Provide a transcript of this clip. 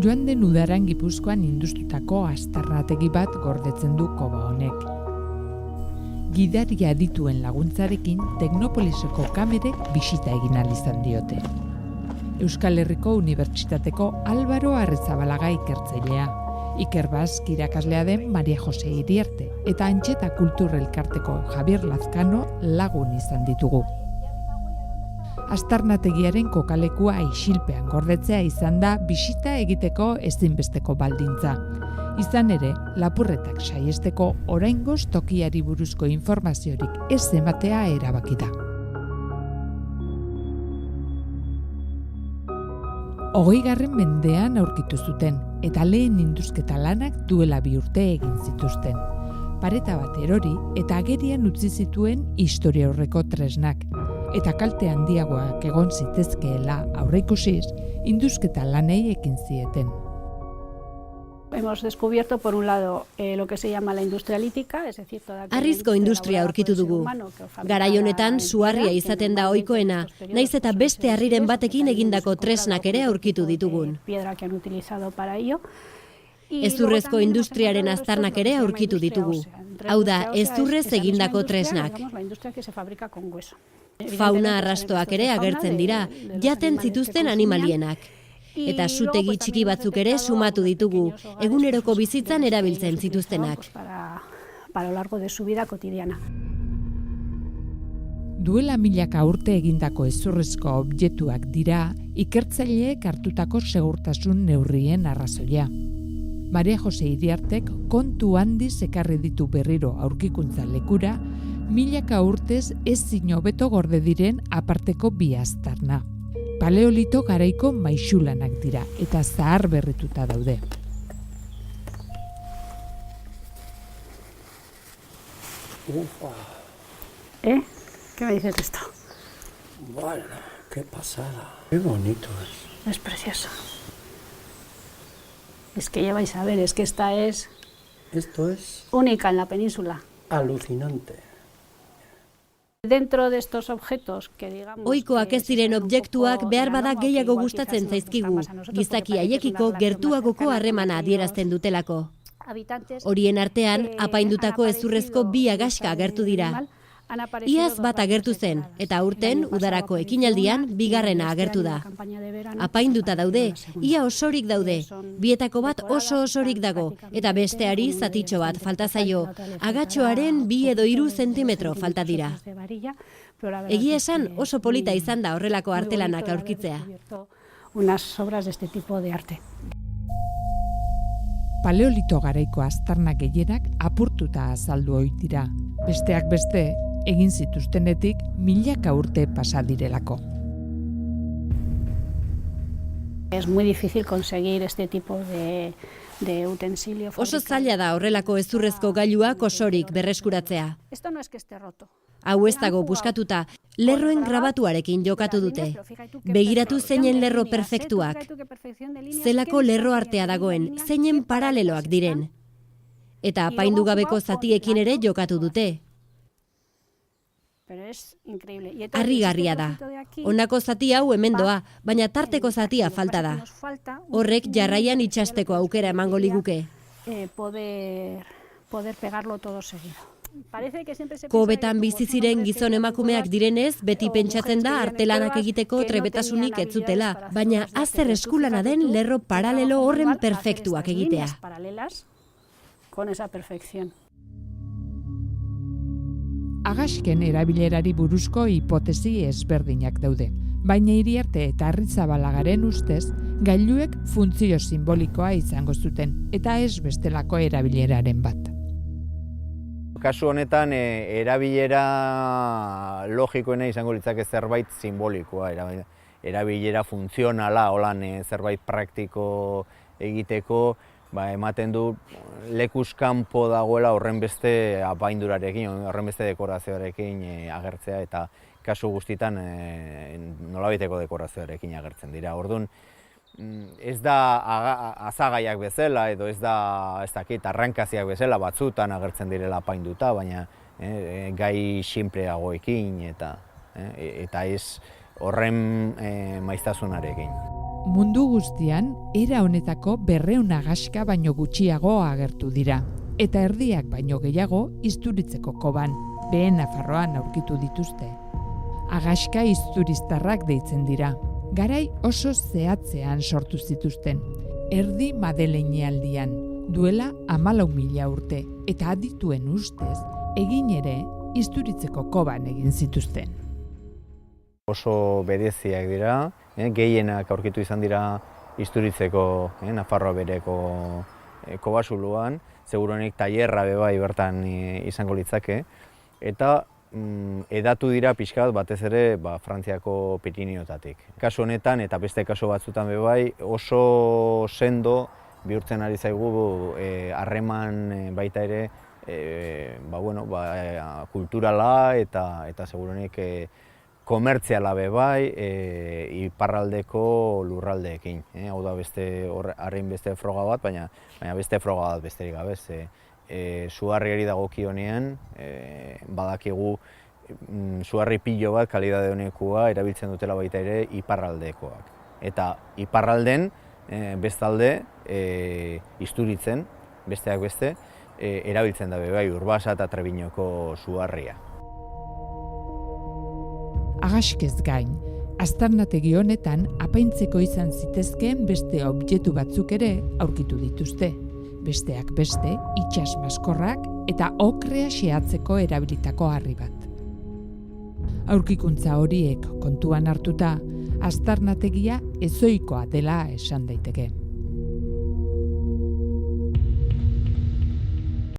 Joan den udaran Gipuzkoan industutako aztarnategi bat gordetzen du koba honek. Gidaria adituen laguntzarekin Teknopoliseko kamerek bisita egin ahal izan diote. Euskal Herriko Unibertsitateko Álvaro Arrizabalaga ikertzailea, Iker Bask irakaslea den Maria Jose Iriarte eta Antxeta Kultur Elkarteko Javier Lazkano lagun izan ditugu. Aztarnategiaren kokalekua isilpean gordetzea izan da bisita egiteko ezinbesteko baldintza. Izan ere, lapurretak saihesteko oraingoz tokiari buruzko informaziorik ez ematea erabaki da. 20. mendean aurkitu zuten eta lehen induzketa lanak duela 2 urte egin zituzten. Pareta bat erori eta agerian utzi zituen historia aurreko tresnak eta kalte handiagoak egon zitezkeela aurreikusiz induzketa lanei ekin zieten. Hemos descubierto, por un lado, lo que se llama la industria lítica, es decir, toda Arrizko industria aurkitu dugu. Garai honetan suharria izaten da ohikoena, naiz eta beste harriren batekin egindako tresnak ere aurkitu ditugun. Ezurrezko industriaren aztarnak ere aurkitu ditugu. Hau da, ezurrez egindako tresnak. Fauna arrastoak ere agertzen dira, jaten zituzten animalienak. Eta sutegi txiki batzuk ere sumatu ditugu, eguneroko bizitzan erabiltzen zituztenak. Duela milaka urte egindako ezurrezko objektuak dira ikertzaileek hartutako segurtasun neurrien arrazoia. Maria Jose Iriartek kontu handiz ekarri ditu berriro aurkikuntza lekura, milaka urtez ezin hobeto gorde diren aparteko bi aztarna. Paleolito garaiko maisulanak dira eta zahar berrituta daude. Ufa. ¿Qué me dices de esto? Bueno, qué pasada. Qué bonito es. Es precioso. Es que ya vais a ver, es que esta es... Esto es única en la península. alucinante. Dentro de estos objetos que digamos... Ohikoak ez diren objektuak behar bada gehiago gustatzen zaizkigu, gizaki haiekiko gertuagoko harremana adierazten dutelako. Horien artean, apaindutako ezurrezko bi agaska agertu dira. Iaz bat agertu zen, eta aurten, udarako ekinaldian, bigarrena agertu da. Apainduta daude, ia osorik daude, bietako bat oso osorik dago, eta besteari zatitxo bat falta zaio, agatxoaren 2 edo 3 zentimetro falta dira. Egia esan oso polita izan da horrelako artelanak aurkitzea. Unas obras de este tipo de arte. Paleolito garaiko aztarnak gehienak apurtuta azaldu ohi dira. Besteak beste, egin zituztenetik milaka urte pasa direlako. Es muy difícil conseguir este tipo de utensilio. Oso zaila da horrelako ezurrezko gailuak osorik berreskuratzea. Esto no es que esté roto. Hau ez dago puskatuta, lerroen grabatuarekin jokatu dute. Begiratu zeinen lerro perfektuak. Zelako lerro artea dagoen, zeinen paraleloak diren. Eta apaindu gabeko zatiekin ere jokatu dute. Harrigarria da. Honako zati hau hemen doa, baina tarteko zatia falta da. Horrek jarraian itxasteko aukera emango liguke. Poder pegarlo todo seguido. Kobetan bizi ziren gizon emakumeak direnez, beti pentsatzen da artelanak egiteko trebetasunik ez zutela, baina azer eskulana den lerro paralelo horren perfektuak egitea. Con esa perfección. Agasken erabilerari buruzko hipotesi ezberdinak daude, baina Iriarte eta Arrizabalagaren ustez, gailuek funtzio simbolikoa izango zuten, eta ez bestelako erabileraren bat. Kasu honetan, erabilera logikoena izango litzake zerbait simbolikoa, erabilera funtzionala, holan zerbait praktiko egiteko, ematen du lekuz kanpo dagoela horrenbeste apaindurarekin, horrenbeste dekorazioarekin agertzea, eta kasu guztitan nolabaiteko dekorazioarekin agertzen dira. Orduan, ez da azagaiak bezala, edo ez dakit arrankaziak bezala batzutan agertzen direla apainduta, baina gai sinpleagoekin eta ez horren maiztasunarekin. mundu guztian era honetako 200 agaska baino gutxiago agertu dira, eta erdiak baino gehiago Isturitzeko koban, Behe Nafarroan aurkitu dituzte. Agaska isturiztarrak deitzen dira. Garai oso zehatzean sortu zituzten. Erdi Madeleinialdian, duela 14.000 urte, eta adituen ustez, egin ere Isturitzeko koban egin zituzten. Oso bereziak dira, gehienak aurkitu izan dira Isturitzeko, Nafarroa bereko kobasuluan, seguruenik tailerra bai bertan izango litzake, eta edatu dira pixkat batez ere Frantziako Pirinioetatik. Kasu honetan eta beste kasu batzutan bai oso sendo bihurtzen ari zaigu harreman baita ere kulturala eta seguruenik komertziala bai iparraldeko lurraldeekin. Hau da harrein beste froga bat, baina beste froga bat besterik gabe. Suharriari dagokionean badakigu suharri pilo bat kalidade honekoa erabiltzen dutela baita ere iparraldekoak. Eta iparralden bestalde Isturitzen, besteak beste, erabiltzen da bai Urbasa eta Trebiñoko suharria. Agaskez gain, aztarnategi honetan apaintzeko izan zitezkeen beste objektu batzuk ere aurkitu dituzte. Besteak beste, itsas maskorrak eta okrea xehatzeko erabilitako harri bat. Aurkikuntza horiek kontuan hartuta, aztarnategia ezohikoa dela esan daiteke.